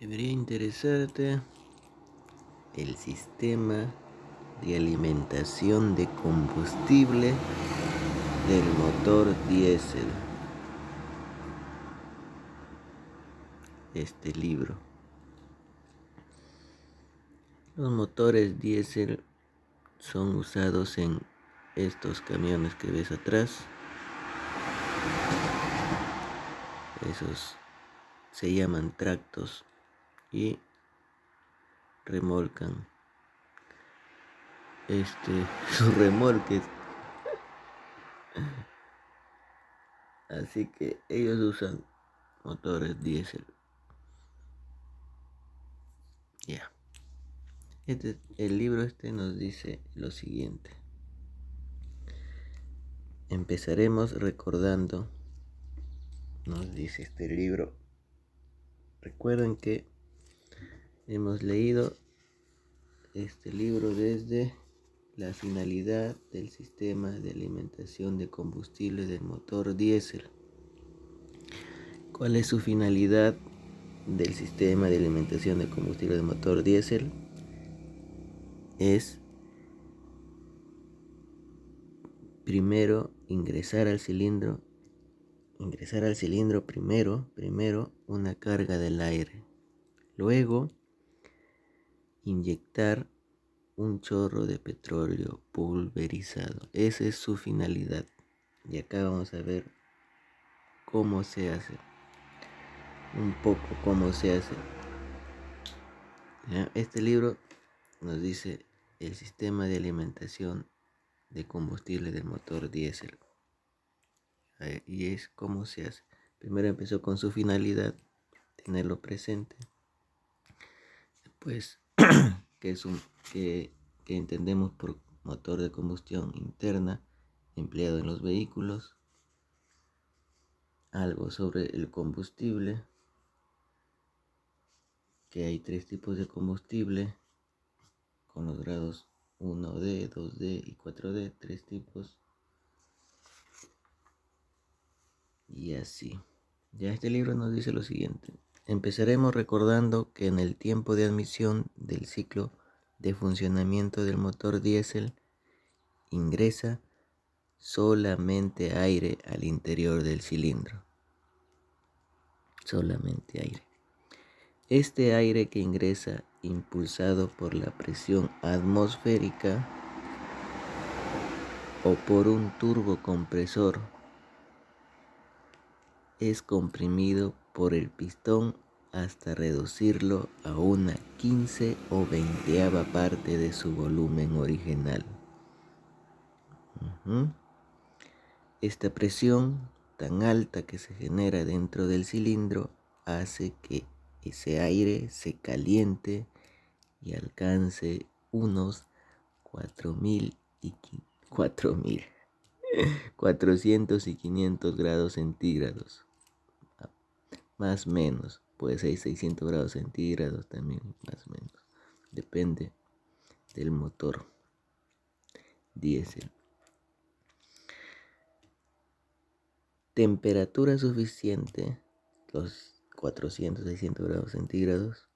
Debería interesarte el sistema de alimentación de combustible del motor diésel. Este libro. Los motores diésel son usados en estos camiones que ves atrás. Esos se llaman tractos y remolcan sus remolques. Así que ellos usan motores diésel. Ya. El libro nos dice lo siguiente. Empezaremos recordando, nos dice este libro. Recuerden que hemos leído este libro desde la finalidad del sistema de alimentación de combustible del motor diésel. ¿Cuál es su finalidad del sistema de alimentación de combustible del motor diésel? Es primero ingresar al cilindro primero una carga del aire, luego inyectar un chorro de petróleo pulverizado. Esa es su finalidad. Y acá vamos a ver cómo se hace. Un poco cómo se hace. Este libro nos dice el sistema de alimentación de combustible del motor diésel. Y es cómo se hace. Primero empezó con su finalidad, tenerlo presente. Después, que entendemos por motor de combustión interna empleado en los vehículos. Algo sobre el combustible, que hay 3 tipos de combustible con los grados 1D, 2D y 4D, 3 tipos. Y así. Ya este libro nos dice lo siguiente. Empezaremos recordando que en el tiempo de admisión del ciclo de funcionamiento del motor diésel ingresa solamente aire al interior del cilindro. Solamente aire. Este aire que ingresa impulsado por la presión atmosférica o por un turbocompresor es comprimido por el pistón hasta reducirlo a una 15 o 20ava parte de su volumen original. Esta presión tan alta que se genera dentro del cilindro hace que ese aire se caliente y alcance unos 400 y 500 grados centígrados. Más o menos, puede ser 600 grados centígrados también, más o menos. Depende del motor diésel. Temperatura suficiente, los 400, 600 grados centígrados,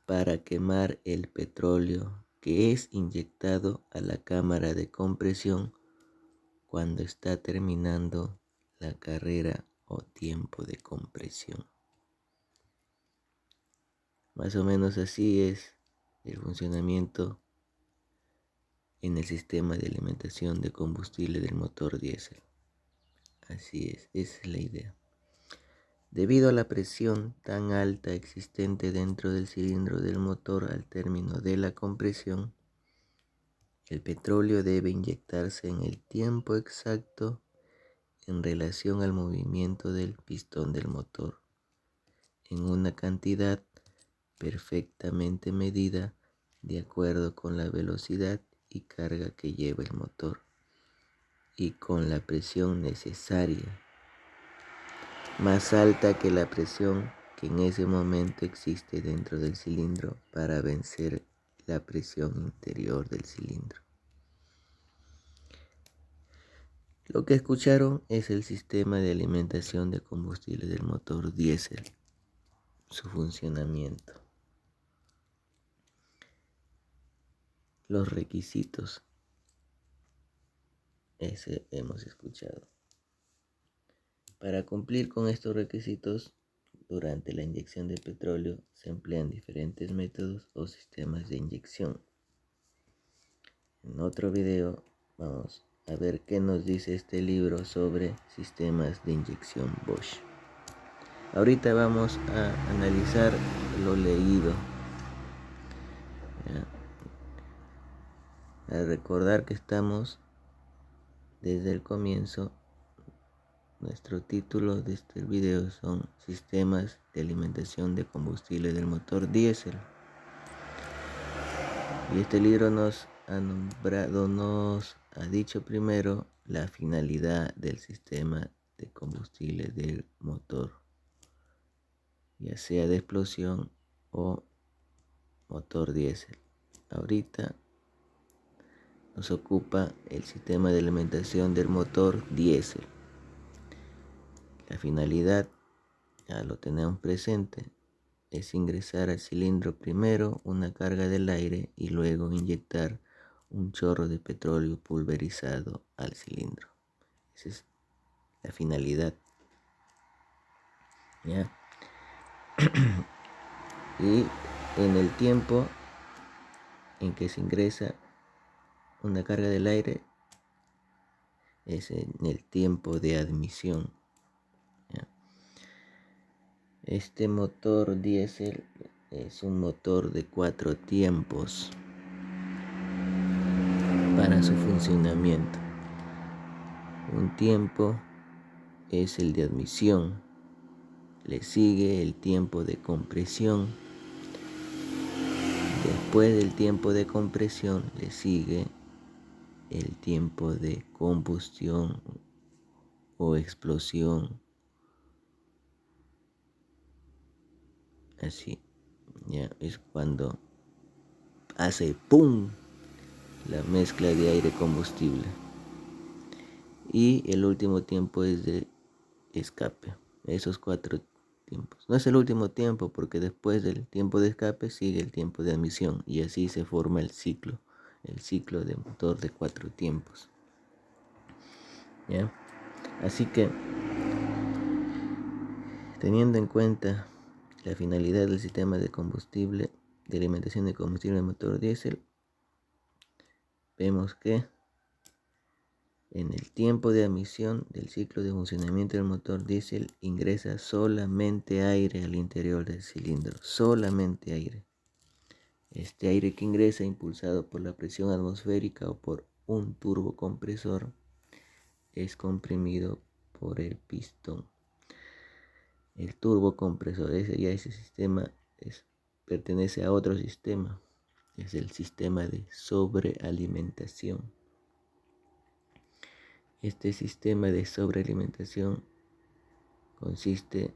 para quemar el petróleo que es inyectado a la cámara de compresión cuando está terminando la carrera o tiempo de compresión. Más o menos así es el funcionamiento en el sistema de alimentación de combustible del motor diésel. Así es, esa es la idea. Debido a la presión tan alta existente dentro del cilindro del motor al término de la compresión, el petróleo debe inyectarse en el tiempo exacto en relación al movimiento del pistón del motor, en una cantidad perfectamente medida de acuerdo con la velocidad y carga que lleva el motor y con la presión necesaria, más alta que la presión que en ese momento existe dentro del cilindro para vencer la presión interior del cilindro. Lo que escucharon es el sistema de alimentación de combustible del motor diésel. su funcionamiento. Los requisitos, ese hemos escuchado. Para cumplir con estos requisitos, durante la inyección de petróleo se emplean diferentes métodos o sistemas de inyección. En otro video vamos a ver qué nos dice este libro sobre sistemas de inyección Bosch. Ahorita vamos a analizar lo leído. A recordar que estamos desde el comienzo. Nuestro título de este video son sistemas de alimentación de combustible del motor diésel. Y este libro nos ha dicho primero la finalidad del sistema de combustible del motor, ya sea de explosión o motor diésel. Ahorita nos ocupa el sistema de alimentación del motor diésel. La finalidad, ya lo tenemos presente, es ingresar al cilindro primero una carga del aire y luego inyectar un chorro de petróleo pulverizado al cilindro. Esa es la finalidad. ¿Ya? Y en el tiempo en que se ingresa una carga del aire es en el tiempo de admisión. ¿Ya? Este motor diésel es un motor de 4 tiempos para su funcionamiento. Un tiempo es el de admisión, le sigue el tiempo de compresión, después del tiempo de compresión le sigue el tiempo de combustión o explosión. Así, ya es cuando hace ¡pum! La mezcla de aire combustible. Y el último tiempo es de escape. Esos 4 tiempos. No es el último tiempo porque después del tiempo de escape sigue el tiempo de admisión y así se forma el ciclo de motor de 4 tiempos. ¿Ya? Así que, teniendo en cuenta la finalidad del sistema de combustible, de alimentación de combustible de motor diésel, vemos que en el tiempo de admisión del ciclo de funcionamiento del motor diésel ingresa solamente aire al interior del cilindro, solamente aire. Este aire que ingresa impulsado por la presión atmosférica o por un turbocompresor es comprimido por el pistón. El turbocompresor, ese sistema pertenece a otro sistema, es el sistema de sobrealimentación. Este sistema de sobrealimentación consiste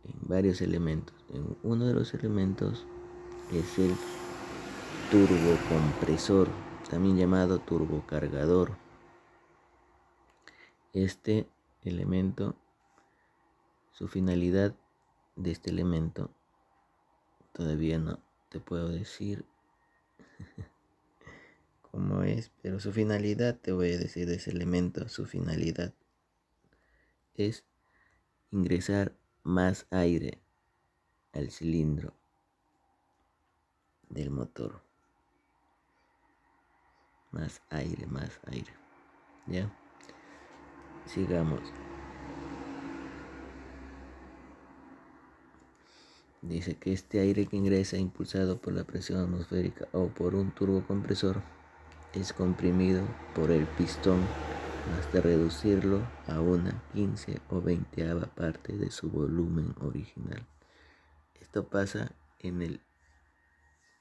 en varios elementos. Uno de los elementos es el turbocompresor, también llamado turbocargador. Este elemento, su finalidad de este elemento, todavía no te puedo decir cómo es, pero su finalidad, te voy a decir de ese elemento, su finalidad es ingresar más aire al cilindro del motor. Más aire. ¿Ya? Sigamos. Dice que este aire que ingresa impulsado por la presión atmosférica o por un turbocompresor es comprimido por el pistón hasta reducirlo a una 15 o 20ava parte de su volumen original. Esto pasa en el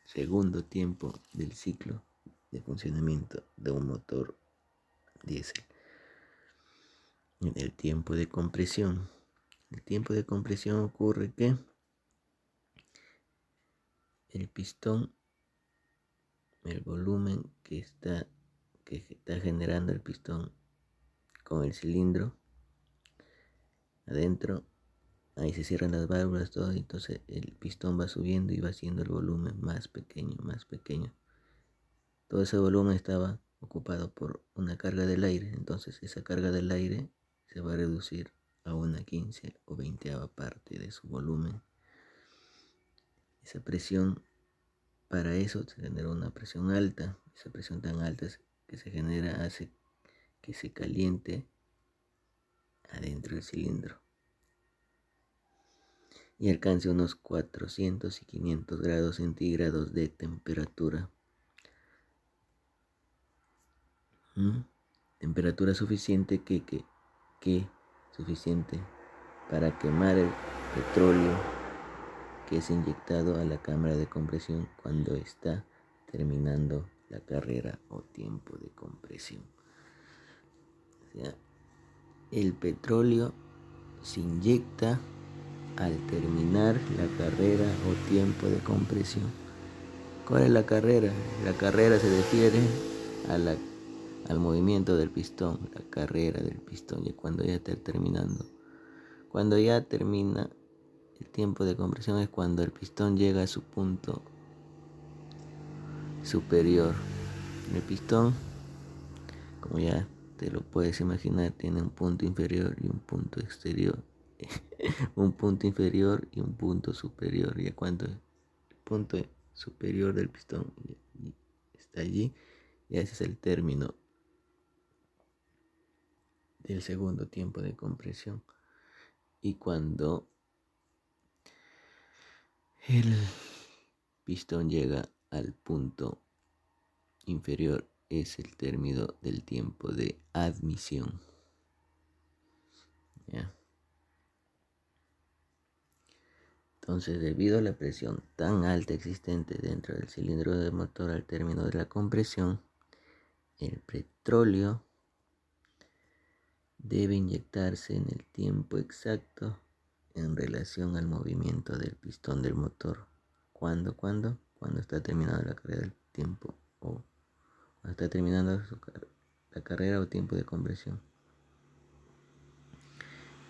segundo tiempo del ciclo de funcionamiento de un motor diésel. En el tiempo de compresión. El tiempo de compresión ocurre que el pistón, el volumen que está generando el pistón con el cilindro adentro, ahí se cierran las válvulas, todo, entonces el pistón va subiendo y va haciendo el volumen más pequeño, más pequeño. Todo ese volumen estaba ocupado por una carga del aire, entonces esa carga del aire se va a reducir a una 15 o 20ava parte de su volumen. Esa presión, para eso se genera una presión alta. Esa presión tan alta que se genera hace que se caliente adentro del cilindro y alcance unos 400 y 500 grados centígrados de temperatura. Temperatura suficiente que suficiente para quemar el petróleo que es inyectado a la cámara de compresión cuando está terminando la carrera o tiempo de compresión. O sea, el petróleo se inyecta al terminar la carrera o tiempo de compresión. ¿Cuál es la carrera? La carrera se refiere al movimiento del pistón, la carrera del pistón, y cuando ya está terminando. Cuando ya termina el tiempo de compresión es cuando el pistón llega a su punto superior. El pistón, como ya te lo puedes imaginar, tiene un punto inferior y un punto exterior. Un punto inferior y un punto superior. Y cuando el punto superior del pistón está allí, y ese es el término del segundo tiempo de compresión. Y cuando el pistón llega al punto inferior, es el término del tiempo de admisión. ¿Ya? Entonces, debido a la presión tan alta existente dentro del cilindro del motor al término de la compresión, el petróleo debe inyectarse en el tiempo exacto en relación al movimiento del pistón del motor. ¿Cuándo? Cuando está terminando la carrera del tiempo o cuando está terminando la carrera o tiempo de compresión.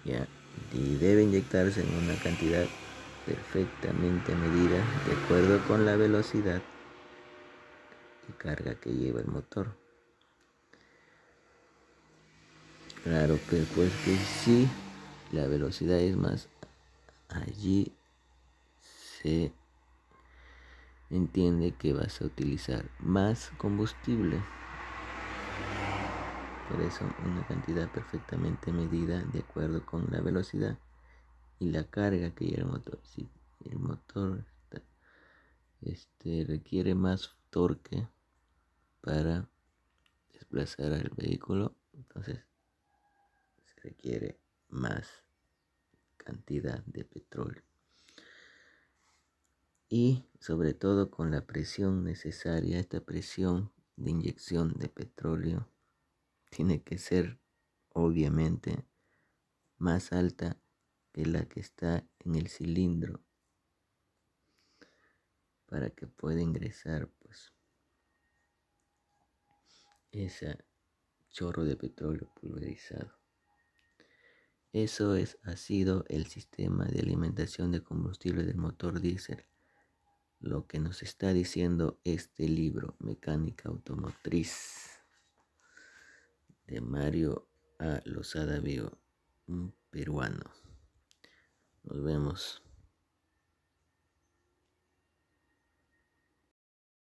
¿Ya? Y debe inyectarse en una cantidad perfectamente medida de acuerdo con la velocidad y carga que lleva el motor. Claro que pues que sí, la velocidad es más, allí se entiende que vas a utilizar más combustible. Por eso una cantidad perfectamente medida de acuerdo con la velocidad y la carga que lleva el motor. Si el motor requiere más torque para desplazar al vehículo, entonces se requiere más cantidad de petróleo. Y sobre todo con la presión necesaria, esta presión de inyección de petróleo tiene que ser obviamente más alta que la que está en el cilindro para que pueda ingresar pues ese chorro de petróleo pulverizado. Eso ha sido el sistema de alimentación de combustible del motor diésel. Lo que nos está diciendo este libro, Mecánica Automotriz, de Mario A. Lozada Vigo, un peruano. Nos vemos.